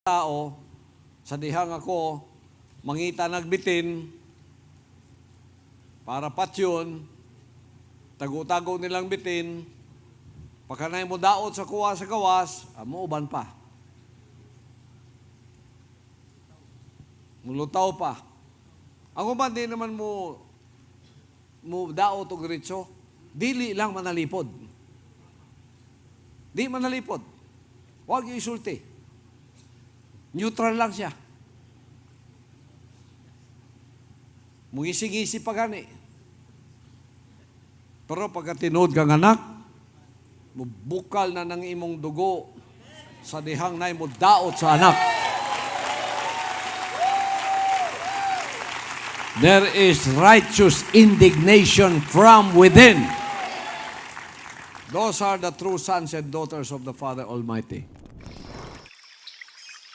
tao, sa dihang ako, mangita nagbitin, para patyon, tago-tago nilang bitin, pagkanay mo daot sa kuwa sa gawas, mo uban pa. Mulutaw pa. Ang uban di naman mo daot o gritso, dili lang manalipod. Di manalipod. Huwag yung isulti. Neutral lang siya. Mungisi-gisi pa gani. Pero pagka tinood kang anak, mubukal na ng imong dugo sa dihang na mo daot sa anak. There is righteous indignation from within. Those are the true sons and daughters of the Father Almighty.